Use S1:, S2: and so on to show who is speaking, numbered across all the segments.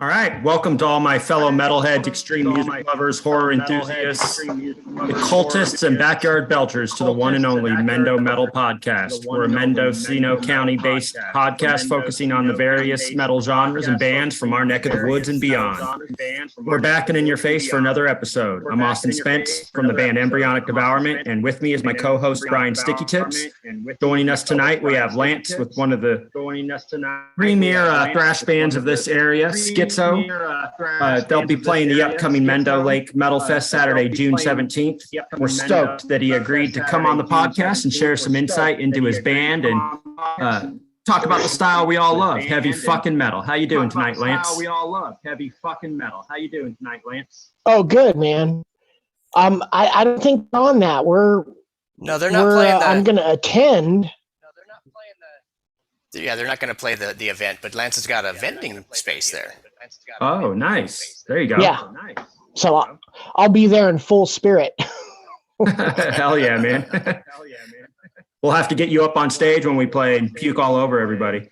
S1: All right, welcome to all my fellow metalheads, extreme music lovers, horror enthusiasts, occultists, and backyard belchers to the one and only Mendo Metal Podcast. We're a Mendocino County-based podcast focusing on the various metal genres and bands from our neck of the woods and beyond. We're back and in your face for another episode. I'm Austin Spence from the band Embryonic Devourment, and with me is my co-host Brian Sticky Tips. Joining us tonight, we have Lance with one of the premier thrash bands of this area, Skitzo. They'll be playing the upcoming Mendo Lake Metal Fest Saturday, June 17th. We're stoked that he agreed to come on the podcast and share some insight into his band and talk about the style we all love, heavy fucking metal. How you doing tonight, Lance?
S2: Oh, good, man. I don't think on that.
S3: They're not playing that.
S2: I'm going to attend.
S3: Yeah, they're not going to play the event, but Lance has got a vending space there.
S1: Oh, nice. There you go.
S2: Yeah. So I'll be there in full spirit.
S1: Hell yeah, man. We'll have to get you up on stage when we play and puke all over everybody.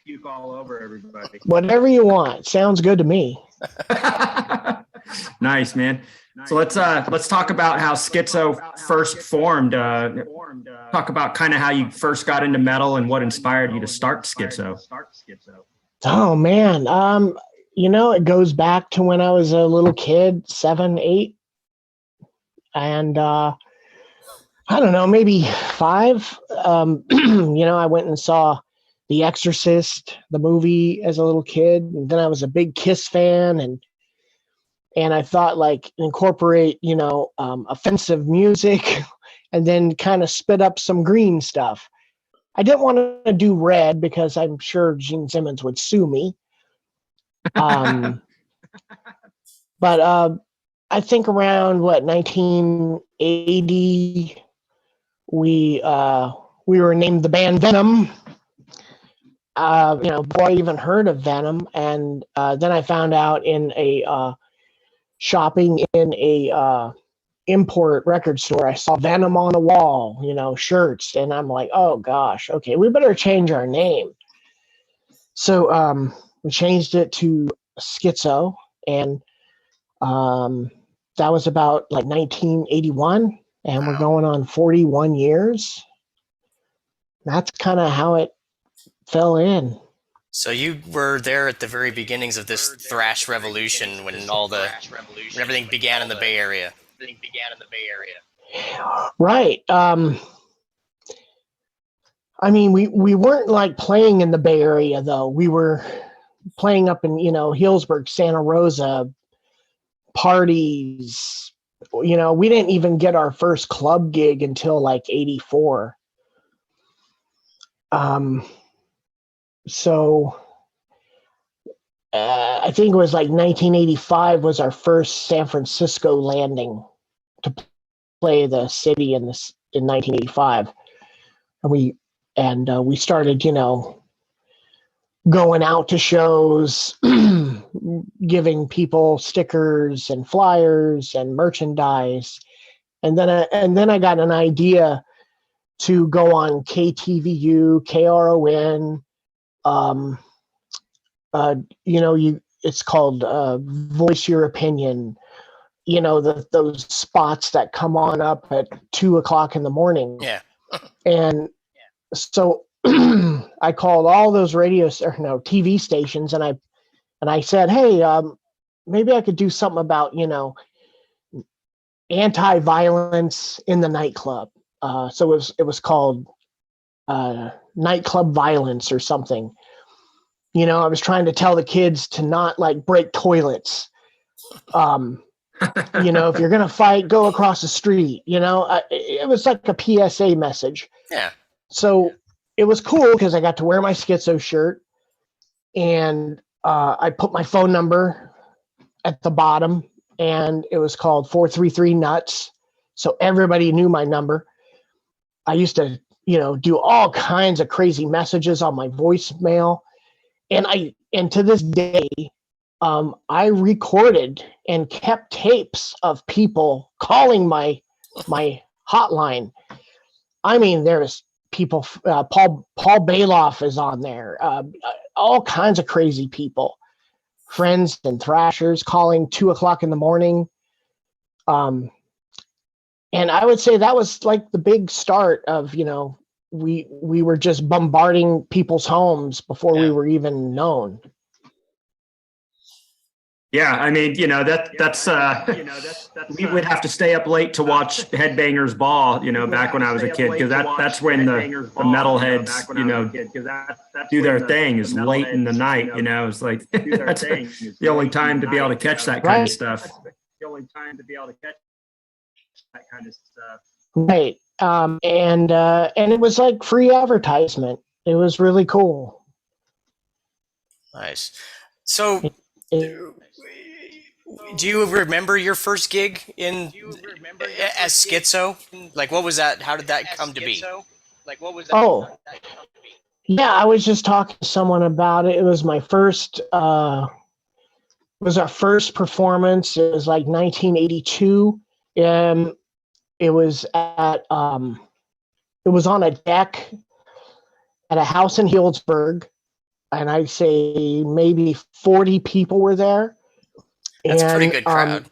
S2: Whatever you want. Sounds good to me.
S1: Nice, man. So let's talk about how Skitzo first formed. Talk about kind of how you first got into metal and what inspired you to start Skitzo.
S2: Oh man, it goes back to when I was a little kid, 7, 8, and I don't know, maybe 5. I went and saw The Exorcist, the movie, as a little kid, and then I was a big Kiss fan, and I thought, like, incorporate, offensive music and then kind of spit up some green stuff. I didn't want to do red because I'm sure Gene Simmons would sue me. But I think around 1980, we were named the band Venom. Before I even heard of Venom, and then I found out in a shopping in a import record store, I saw Venom on the wall, shirts, and I'm like, oh gosh, okay, we better change our name. So we changed it to Skitzo, and that was about 1981, and we're going on 41 years. That's kind of how it fell in.
S3: So you were there at the very beginnings of this thrash revolution when everything began in the Bay Area.
S2: Right. We weren't playing in the Bay Area though. We were playing up in, Healdsburg, Santa Rosa, parties. We didn't even get our first club gig until 84. So I think it was 1985 was our first San Francisco landing to play the city in 1985. And we started, going out to shows, giving people stickers and flyers and merchandise. And then I got an idea to go on KTVU, KRON. It's called Voice Your Opinion. Those spots that come on up at 2:00 in the morning.
S3: Yeah.
S2: And so I called all those TV stations, and I said, hey, maybe I could do something about, anti-violence in the nightclub. So it was called nightclub violence or something. I was trying to tell the kids to not break toilets. If you're going to fight, go across the street. It was like a PSA message.
S3: Yeah.
S2: So it was cool because I got to wear my Skitzo shirt, and I put my phone number at the bottom, and it was called 433 Nuts. So everybody knew my number. I used to, do all kinds of crazy messages on my voicemail. And to this day, I recorded and kept tapes of people calling my hotline. There's people, Paul Bailoff is on there, all kinds of crazy people. friends and thrashers calling 2:00 in the morning. And I would say that was like the big start of, we were just bombarding people's homes before we were even known.
S1: Yeah, I mean, that's we would have to stay up late to watch Headbangers Ball, back when I was a kid, because that's when the metalheads, do their thing is late in the night, it's like that's the only time to be able to catch that kind of stuff.
S2: Right. And it was like free advertisement. It was really cool.
S3: Nice. So do you remember your first gig as Skitzo? Like, what was that? How did that come to be?
S2: Oh, yeah, I was just talking to someone about it. It was my first, it was our first performance. It was like 1982. It was at, it was on a deck at a house in Healdsburg. And I'd say maybe 40 people were there.
S3: That's a pretty good crowd.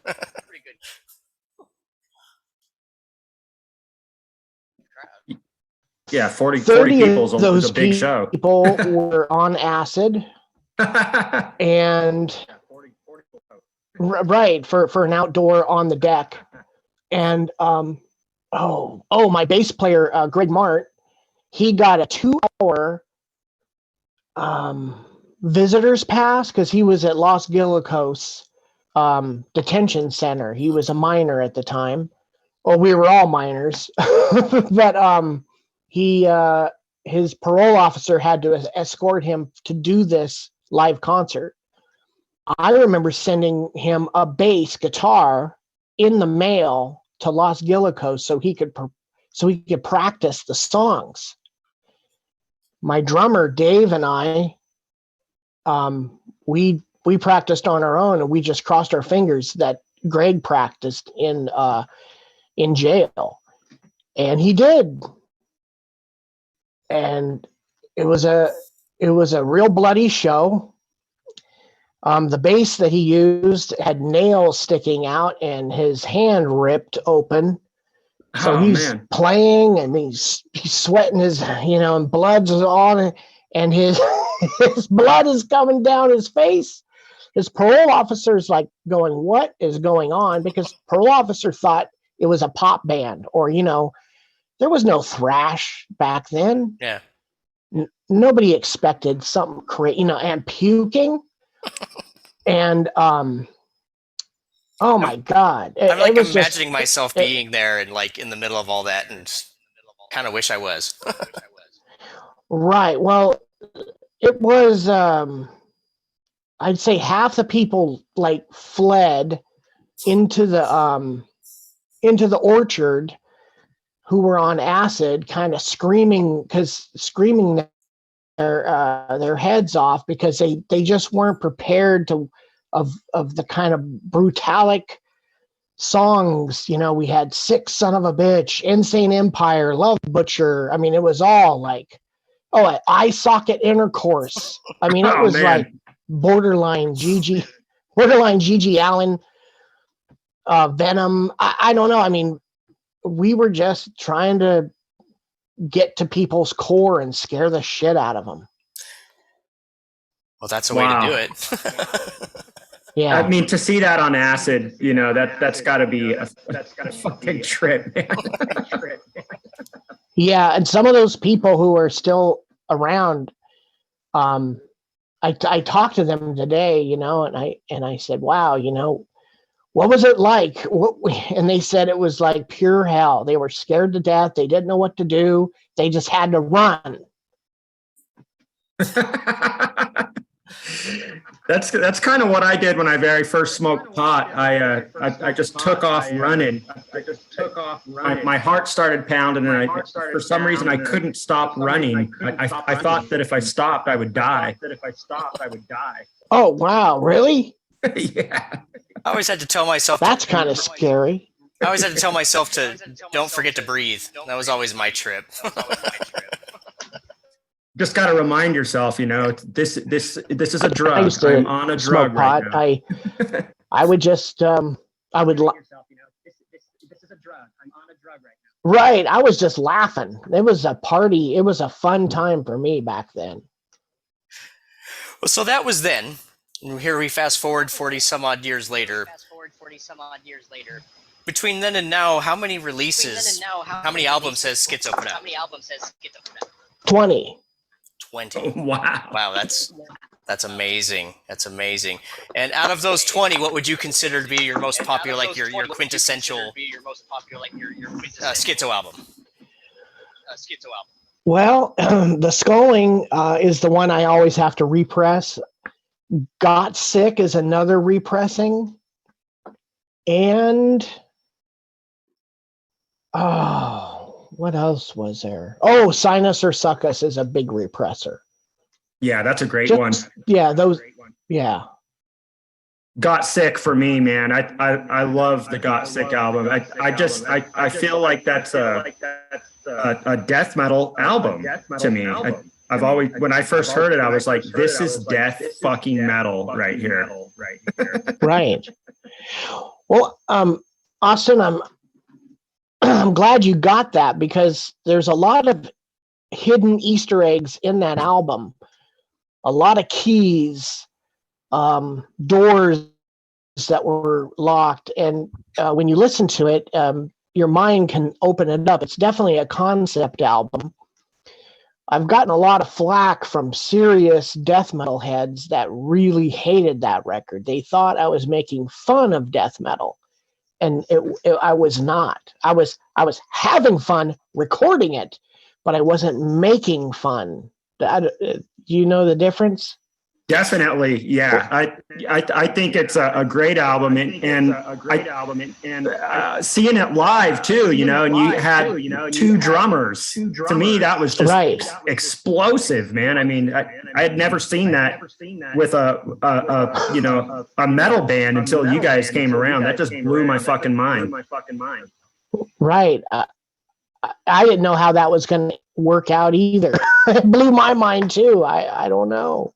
S1: Yeah, 40 people is a big show.
S2: People were on acid. And right, for an outdoor on the deck. And my bass player, Greg Mart, he got a 2-hour visitor's pass because he was at Los Guilacos detention center. He was a minor at the time. Well, we were all minors, but his parole officer had to escort him to do this live concert. I remember sending him a bass guitar in the mail to Los Guilacos so he could practice the songs. My drummer Dave and I, we practiced on our own, and we just crossed our fingers that Greg practiced in jail, and he did. And it was a real bloody show. The bass that he used had nails sticking out, and his hand ripped open. So he's playing, and he's sweating his, and blood's on, and his his blood is coming down his face. His parole officer's like going, "What is going on?" Because parole officer thought it was a pop band, or there was no thrash back then.
S3: Yeah.
S2: Nobody expected something crazy, and puking, and oh my God!
S3: I'm like imagining myself being there and like in the middle of all that, and kind of wish I was.
S2: Right. Well, it was. I'd say half the people like fled into the orchard, who were on acid, kind of screaming their heads off because they just weren't prepared of the kind of brutalic songs. We had Sick Son of a Bitch, Insane Empire, Love Butcher. I mean, it was all like, eye socket intercourse. I mean, it was like borderline Gigi Allen, Venom. I don't know. I mean, we were just trying to get to people's core and scare the shit out of them.
S3: Well, that's a way to do it.
S2: Yeah.
S1: I mean, to see that on acid, that's got to be a fucking trip, man.
S2: Yeah, and some of those people who are still around, I talked to them today, and I said, "Wow, what was it like?" And they said it was like pure hell. They were scared to death. They didn't know what to do. They just had to run.
S1: That's kind of what I did when I very first smoked pot. I just took off running. My heart started pounding, and for some reason I couldn't stop running. I thought that if I stopped, I would die.
S2: Oh wow, really?
S1: Yeah.
S3: I always had to tell myself
S2: that's kind of scary.
S3: I always had to tell myself to don't forget to breathe. That was always my trip.
S1: just got to remind yourself, this is a drug.
S2: I used to
S1: I'm on a drug
S2: smoke pot.
S1: right now.
S2: I would just I would
S1: this is a drug. I'm on a drug right now.
S2: right. I was just laughing. It was a party. It was a fun time for me back then.
S3: Well, so that was then. And here we fast forward 40 some odd years later. Between then and now, how many releases, how many albums has Skitzo put out?
S2: 20.
S3: 20.
S1: Wow.
S3: Wow, that's amazing. That's amazing. And out of those 20, what would you consider to be your most popular, like your quintessential Skitzo album?
S2: Well, the Sculling is the one I always have to repress. Got Sick is another repressing. And what else was there? Oh, Sinus or Suck Us is a big represser.
S1: Yeah, that's a great one.
S2: Yeah, those. Yeah.
S1: Got Sick for me, man. I love the Got Sick album. I feel like that's a death metal album to me. I've always, when I first heard it, I was like, this is death fucking metal right here.
S2: Right. Well, Austin, I'm glad you got that, because there's a lot of hidden Easter eggs in that album. A lot of keys, doors that were locked. And when you listen to it, your mind can open it up. It's definitely a concept album. I've gotten a lot of flack from serious death metal heads that really hated that record. They thought I was making fun of death metal, and I was not. I was having fun recording it, but I wasn't making fun. Do you know the difference?
S1: Definitely, yeah. I think it's a great album, and seeing it live too, and you had two drummers. To me, that was just explosive, man. I mean, I had never seen that with a metal band until you guys came around. That just blew my fucking mind.
S2: Right. I didn't know how that was going to work out either. It blew my mind too. I don't know.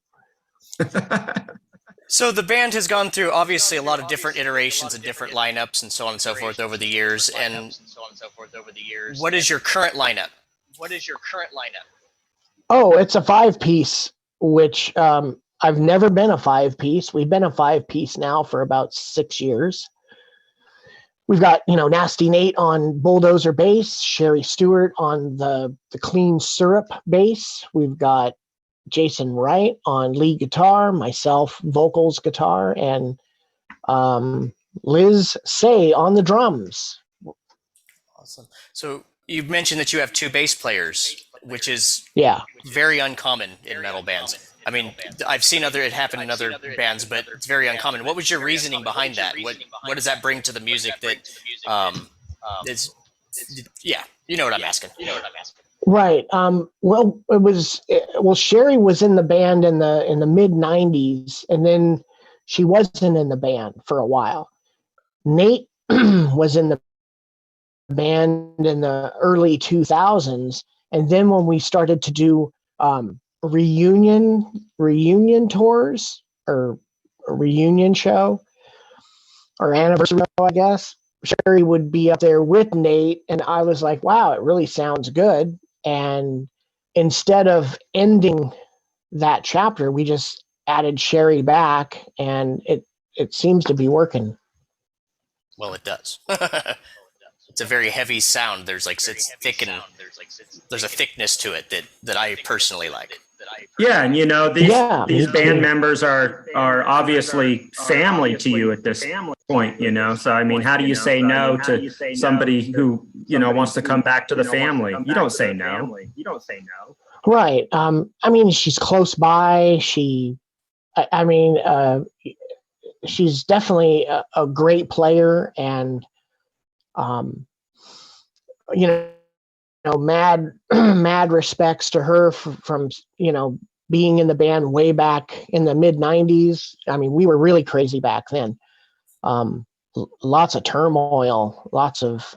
S3: So the band has gone through obviously a lot of different iterations and different lineups and so on and so forth over the years. And what is your current lineup?
S2: Oh, it's a 5-piece, which I've never been a 5-piece. We've been a 5-piece now for about 6 years. We've got, Nasty Nate on bulldozer bass, Sherry Stewart on the clean syrup bass. We've got Jason Wright on lead guitar, myself vocals, guitar, and Liz Say on the drums.
S3: Awesome. So you mentioned that you have 2 bass players, which is very uncommon in metal bands. I mean, I've seen it happen in other bands, but it's very uncommon. What was your reasoning behind that? What does that bring to the music that is? Yeah, you know what I'm asking.
S2: Right. Well, Sherry was in the band in the mid 90s, and then she wasn't in the band for a while. Nate was in the band in the early 2000s, and then when we started to do reunion tours, or a reunion show or anniversary show, I guess, Sherry would be up there with Nate, and I was like, wow, it really sounds good. And instead of ending that chapter, we just added Sherry back, and it seems to be working.
S3: Well, it does. It's a very heavy sound. It's thick, and there's a thickness to it that I personally like.
S1: Yeah, and these band members are obviously family to you at this point, So I mean, how do you say no to somebody who wants to come back to the family? You don't say no.
S2: Right. I mean, she's close by. She's definitely a great player, and mad respects to her from being in the band way back in the mid 90s. I mean, we were really crazy back then. Lots of turmoil, lots of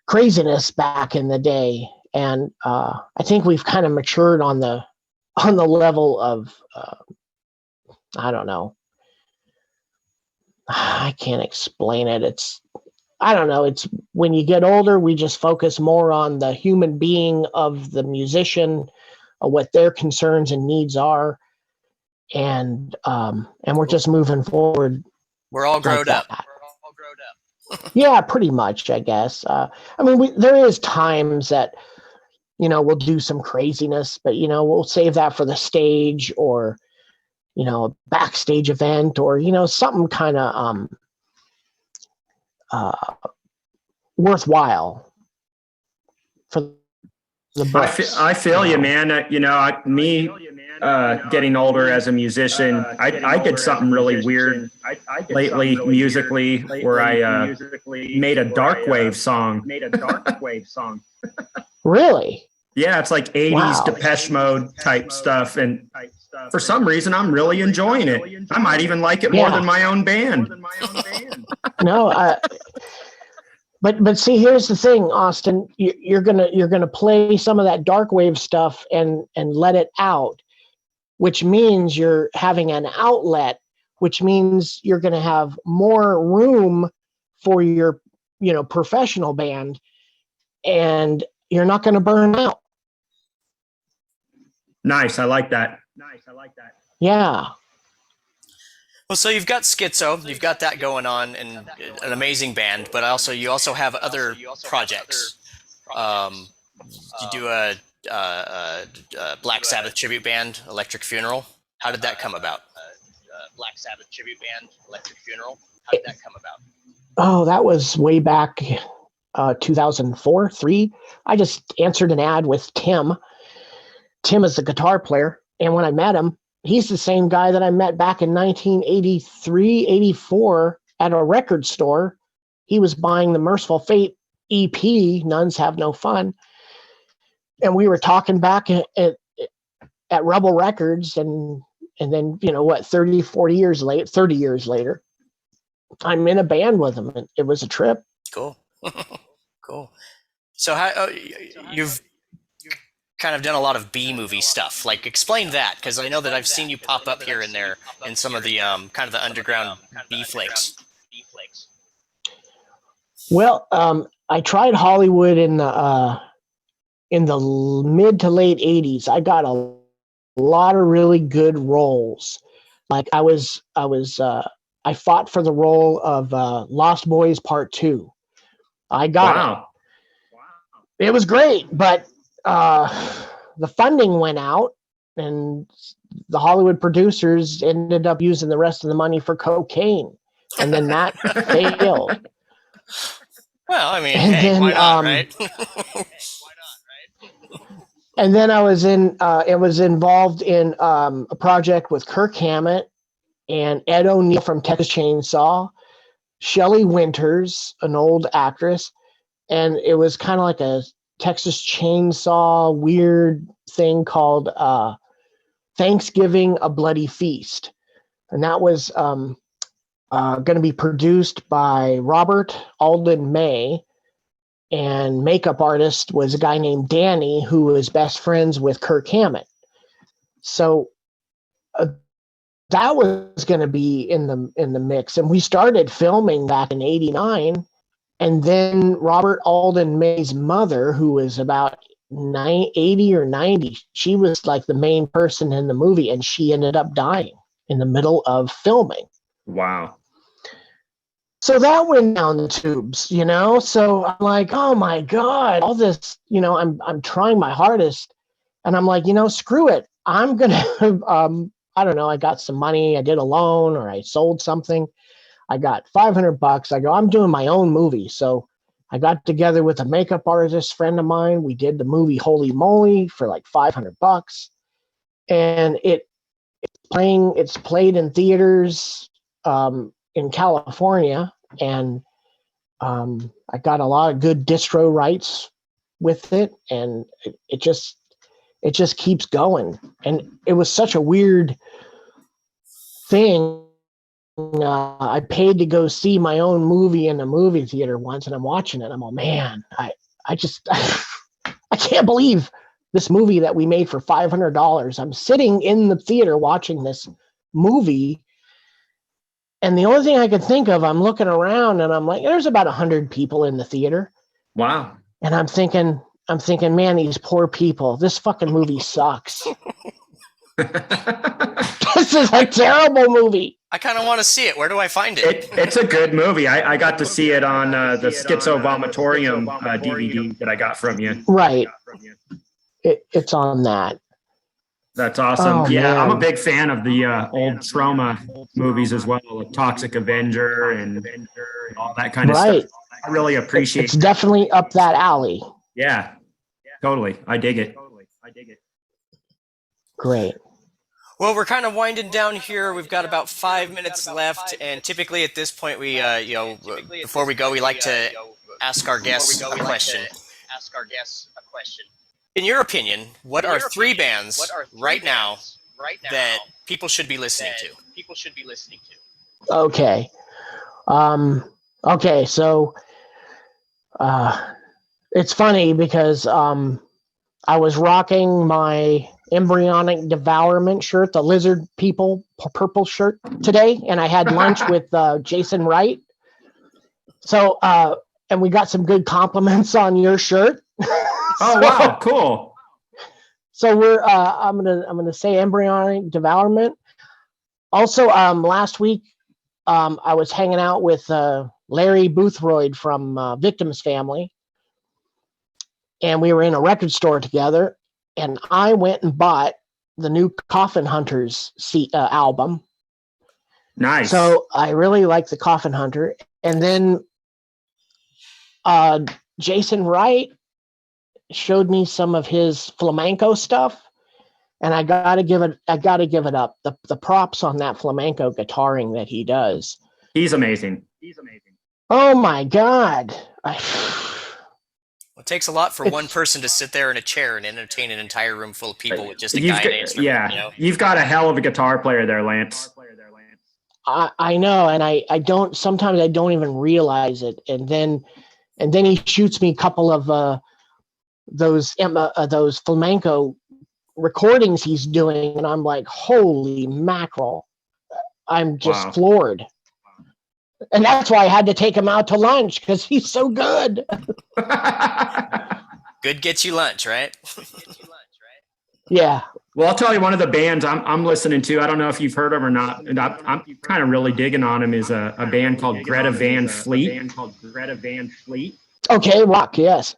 S2: craziness back in the day. And I think we've kind of matured on the level of I don't know. I can't explain it. I don't know. It's when you get older, we just focus more on the human being of the musician, what their concerns and needs are, and we're just moving forward.
S3: We're all grown up.
S2: Yeah, pretty much, I guess. I mean, there is times that, we'll do some craziness, but, we'll save that for the stage or, a backstage event or, something kind of worthwhile for the books.
S1: I feel you, man. Getting older as a musician, I did something really weird lately musically where I made a dark wave song.
S2: Really?
S1: Yeah, it's like 80s Depeche Mode type stuff. And for some reason, I'm really enjoying it. I might even like it more than my own band.
S2: No, but see, here's the thing, Austin. You're gonna play some of that dark wave stuff and let it out, which means you're having an outlet, which means you're gonna have more room for your professional band, and you're not gonna burn out.
S1: Nice, I like that.
S2: Yeah.
S3: Well, so you've got Skitzo, you've got that going on, and an amazing band. But you also have other projects. You do a Black Sabbath tribute band, Electric Funeral. How did that come about? Black Sabbath tribute band, Electric Funeral. How did that come about?
S2: Oh, that was way back 2004, 3. I just answered an ad with Tim. Tim is the guitar player. And when I met him, he's the same guy that I met back in 1983, 84 at a record store. He was buying the Merciful Fate EP, Nuns Have No Fun. And we were talking back at Rebel Records. And then, 30 years later, I'm in a band with him. And it was a trip.
S3: Cool. Cool. So how you've kind of done a lot of B-movie stuff. Like, explain that, because I know that I've seen you pop up here and there in some of the kind of the underground B-flicks.
S2: Well, I tried Hollywood in the mid to late 80s. I got a lot of really good roles. Like I fought for the role of Lost Boys Part 2. I got it. It was great, but the funding went out, and the Hollywood producers ended up using the rest of the money for cocaine, and then that failed.
S3: Well, I mean, why not, right?
S2: And then I was involved in a project with Kirk Hammett and Ed O'Neill from Texas Chainsaw, Shelley Winters, an old actress, and it was kind of like a Texas Chainsaw weird thing called Thanksgiving, a Bloody Feast. And that was going to be produced by Robert Alden May, and makeup artist was a guy named Danny, who was best friends with Kirk Hammett. So that was going to be in the mix. And we started filming back in 89. And then Robert Alden May's mother, who was about 80 or 90, she was like the main person in the movie, and she ended up dying in the middle of filming.
S1: Wow.
S2: So that went down the tubes, So I'm like, oh my God, all this, I'm trying my hardest, and I'm like, screw it. I'm gonna, I don't know. I got some money. I did a loan, or I sold something. I got $500. I go, I'm doing my own movie. So I got together with a makeup artist friend of mine. We did the movie Holy Moly for like $500. And it's played in theaters in California. And I got a lot of good distro rights with it. And it just keeps going. And it was such a weird thing. I paid to go see my own movie in a movie theater once, and I'm watching it. I'm like, man, I can't can't believe this movie that we made for $500. I'm sitting in the theater watching this movie, and the only thing I could think of, I'm looking around and I'm like, there's about 100 people in the theater.
S1: Wow.
S2: And I'm thinking, man, these poor people, this fucking movie sucks. This is a terrible movie.
S3: I kind of want to see it. Where do I find it?
S1: It's a good movie. I got to see it on the Skitzo Vomitorium DVD that I got from you.
S2: Right. It's on that.
S1: That's awesome.
S2: Oh,
S1: yeah,
S2: man.
S1: I'm a big fan of the old trauma movies as well, like Toxic Avenger and all that kind of stuff. I really appreciate
S2: It's definitely up that alley.
S1: Yeah, totally. I dig it.
S2: Great.
S3: Well, we're kind of winding down here. We've got about 5 minutes left, and typically at this point, we, before we go, we like to ask our guests a question. In your opinion, what are 3 bands right now that people should be listening to?
S2: Okay. Okay, so it's funny because I was rocking my embryonic devourment shirt, the lizard people purple shirt today, and I had lunch with Jason Wright. So and we got some good compliments on your shirt.
S1: Oh, wow, cool.
S2: So we're I'm gonna say embryonic devourment. Also, last week I was hanging out with Larry Boothroyd from Victims Family, and we were in a record store together, and I went and bought the new Coffin Hunters album.
S1: Nice.
S2: So I really like the Coffin Hunter. And then Jason Wright showed me some of his flamenco stuff, and I gotta give it up. The props on that flamenco guitaring that he does.
S1: He's amazing.
S2: Oh my God.
S3: It takes a lot for one person to sit there in a chair and entertain an entire room full of people with just a guy and an instrument.
S1: Yeah, you've got a hell of a guitar player there, Lance.
S2: I know, and I don't. Sometimes I don't even realize it, and then he shoots me a couple of those flamenco recordings he's doing, and I'm like, holy mackerel! I'm just floored. And that's why I had to take him out to lunch, because he's so good.
S3: Good gets you lunch, right?
S2: Yeah.
S1: Well, I'll tell you, one of the bands I'm listening to, I don't know if you've heard of them or not, and I'm kind of really digging on them, is a band called Greta Van Fleet. Okay,
S2: rock, yes.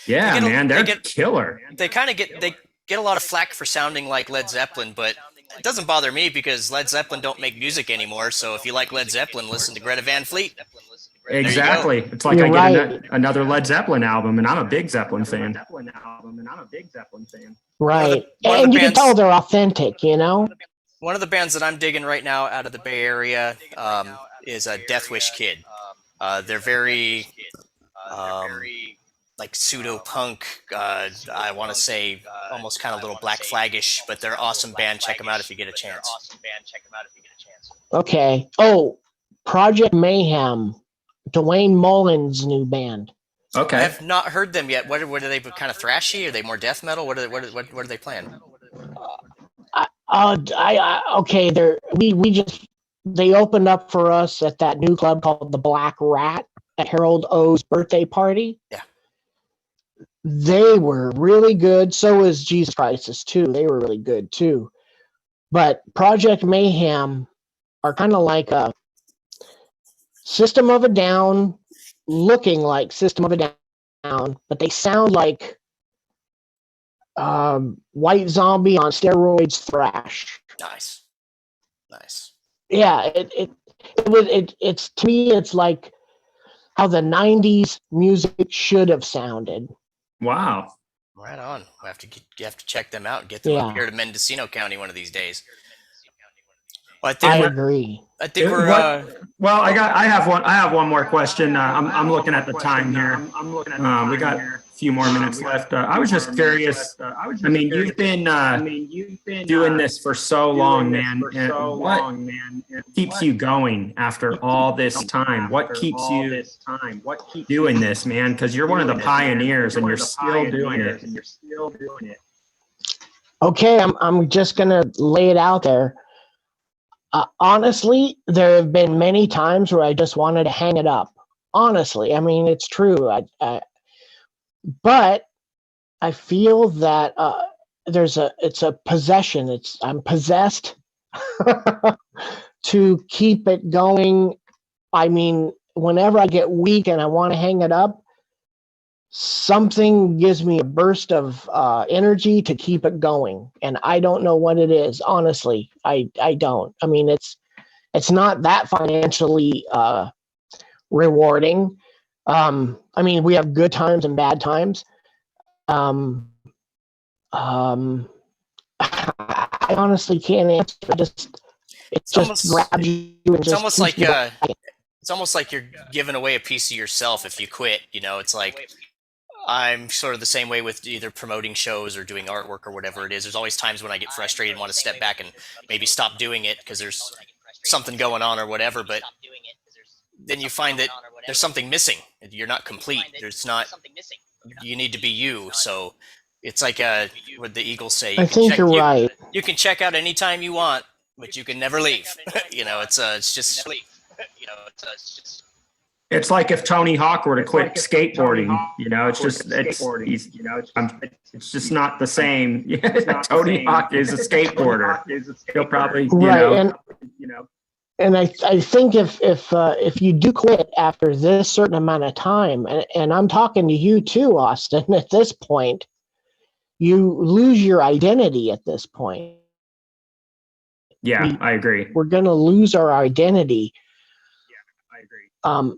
S1: Yeah, man, they're killer.
S3: They get a lot of flack for sounding like Led Zeppelin, but it doesn't bother me because Led Zeppelin don't make music anymore. So if you like Led Zeppelin, listen to Greta Van Fleet.
S1: Exactly. It's like I get another Led Zeppelin album, and I'm a big Zeppelin fan.
S2: Right. And you can tell they're authentic, you know?
S3: One of the bands that I'm digging right now out of the Bay Area is Death Wish Kid. They're very like pseudo-punk, I want to say almost kind of little Black Flag-ish, but they're an awesome band. Check them out if you get a chance.
S2: Okay. Oh, Project Mayhem, Dwayne Mullen's new band.
S1: Okay.
S3: I have not heard them yet. What are they, kind of thrashy? Are they more death metal? What are they playing?
S2: Okay, they opened up for us at that new club called the Black Rat at Harold O's birthday party.
S3: Yeah.
S2: They were really good. So was Jesus Crisis too. They were really good too. But Project Mayhem are kind of like a System of a Down, looking like System of a Down, but they sound like White Zombie on steroids thrash.
S3: Nice.
S2: Yeah, it's to me, it's like how the 90s music should have sounded.
S1: Wow.
S3: Right on. You have to check them out and get them up here to Mendocino County one of these days. Well,
S2: I agree.
S3: I think we're.
S1: Well, I have one more question. I'm looking at the time here. We got few more minutes left. I was just curious. I mean, you've been doing this for so long, man. And what keeps you going after all this time? What keeps you doing this, man? Because you're one of the pioneers, and you're still doing it.
S2: Okay, I'm just gonna lay it out there. Honestly, there have been many times where I just wanted to hang it up. Honestly, I mean, it's true. But I feel that it's a possession. I'm possessed to keep it going. I mean, whenever I get weak and I want to hang it up, something gives me a burst of energy to keep it going, and I don't know what it is. Honestly, I don't. I mean, it's not that financially rewarding. I mean, we have good times and bad times. I honestly can't answer. It just grabs you. And
S3: it's almost like it's almost like you're giving away a piece of yourself if you quit. You know, it's like I'm sort of the same way with either promoting shows or doing artwork or whatever it is. There's always times when I get frustrated and want to step back and maybe stop doing it because there's something going on or whatever. But then you find that there's something missing. You're not complete. There's not. You need to be you. So it's like what the Eagles say.
S2: I think you're right.
S3: You can check out anytime you want, but you can never leave. You know, it's just.
S1: It's like if Tony Hawk were to quit skateboarding. You know, it's just not the same. Tony Hawk is a skateboarder. He'll probably you know.
S2: And I think if you do quit after this certain amount of time, and I'm talking to you too, Austin, at this point, you lose your identity at this point.
S1: Yeah, I agree.
S2: We're going to lose our identity.
S1: Yeah, I agree.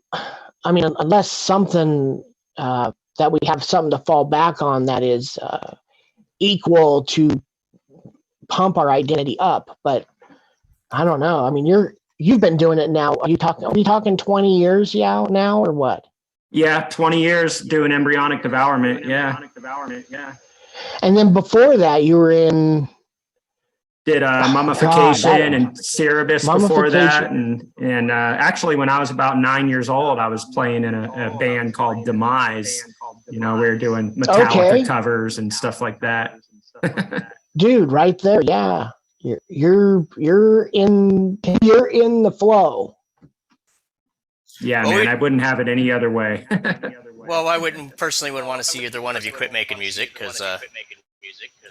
S2: I mean, unless something that we have something to fall back on that is equal to pump our identity up. But I don't know. I mean, you've been doing it now. Are we talking 20 years now or what?
S1: Yeah, 20 years doing embryonic devourment. Yeah.
S2: And then before that, you were in.
S1: Did mummification and Cerebus before that, and actually when I was about 9 years old, I was playing in a band called Demise. You know, we were doing Metallica covers and stuff like that.
S2: Dude, right there, yeah, you're in the flow.
S1: Yeah, man, I wouldn't have it any other way.
S3: Well, I wouldn't want to see either one of you quit making music because.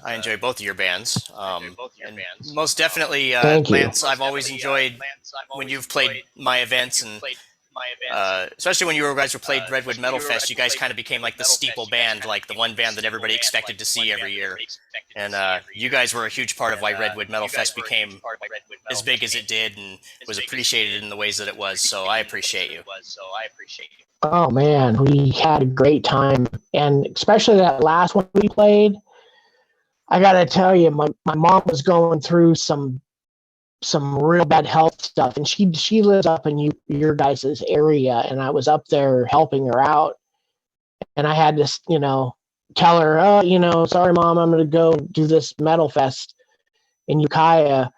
S3: I enjoy both of your bands. And most definitely, Lance, I've always enjoyed when you've played my events, and especially when you guys played Redwood Metal Fest, you guys kind of became like the steeple band, like the one band that everybody expected to see every year. And you guys were a huge part of why Redwood Metal Fest became as big as it did and was appreciated in the ways that it was. So I appreciate you.
S2: Oh, man, we had a great time. And especially that last one we played, I gotta tell you, my mom was going through some real bad health stuff, and she lives up in your guys' area, and I was up there helping her out, and I had to, tell her, oh, sorry, Mom, I'm gonna go do this metal fest in Ukiah.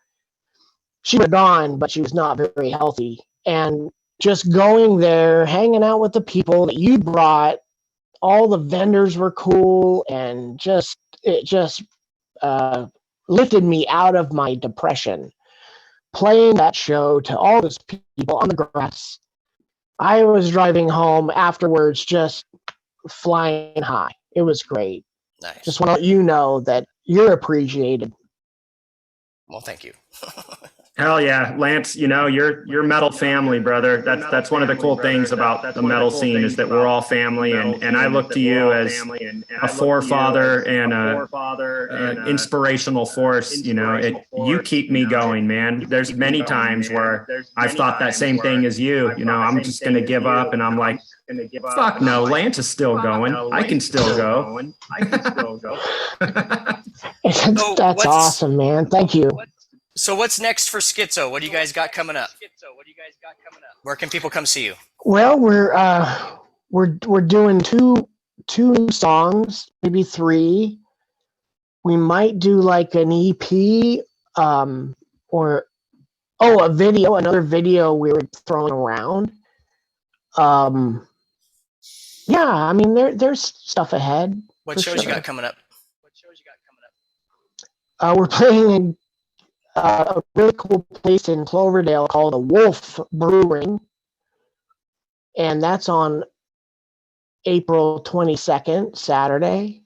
S2: She was gone, but she was not very healthy, and just going there, hanging out with the people that you brought, all the vendors were cool, and it just lifted me out of my depression. Playing that show to all those people on the grass. I was driving home afterwards, just flying high. It was great.
S3: Nice.
S2: Just want to let you know that you're appreciated.
S3: Well, thank you.
S1: Hell yeah, Lance, you're metal family, brother. That's one of the cool things about the metal scene is that we're all family, and I look to you as a forefather and an inspirational force. You keep me going, man. There's many times where I've thought that same thing as you. I'm just going to give up, and I'm like, fuck no, Lance is still going. I can still go.
S2: That's awesome, man. Thank you.
S3: So what's next for Skitzo? What do you guys got coming up? Where can people come see you?
S2: Well, we're doing two 2 new songs, maybe 3. We might do like an EP, or another video we were throwing around. Yeah, I mean there's stuff ahead.
S3: What shows you got coming up?
S2: We're playing in a really cool place in Cloverdale called the Wolf Brewing, and that's on April 22nd, Saturday.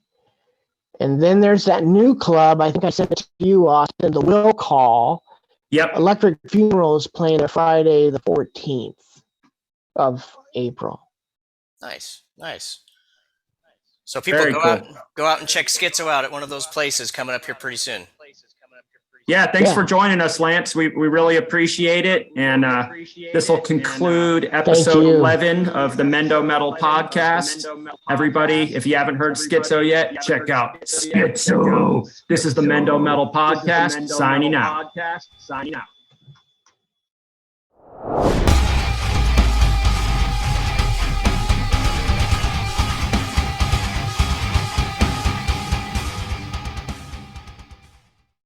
S2: And then there's that new club, I think I sent it to you, Austin, the Will Call.
S1: Yep.
S2: Electric Funeral is playing on Friday the 14th of April.
S3: Nice. So people go out and check Skitzo out at one of those places coming up here pretty soon.
S1: Yeah, thanks for joining us, Lance. We really appreciate it. And this will conclude episode 11 of the Mendo Metal Podcast. Everybody, if you haven't heard Skitzo yet, check out Skitzo. This is the Mendo Metal Podcast, signing out.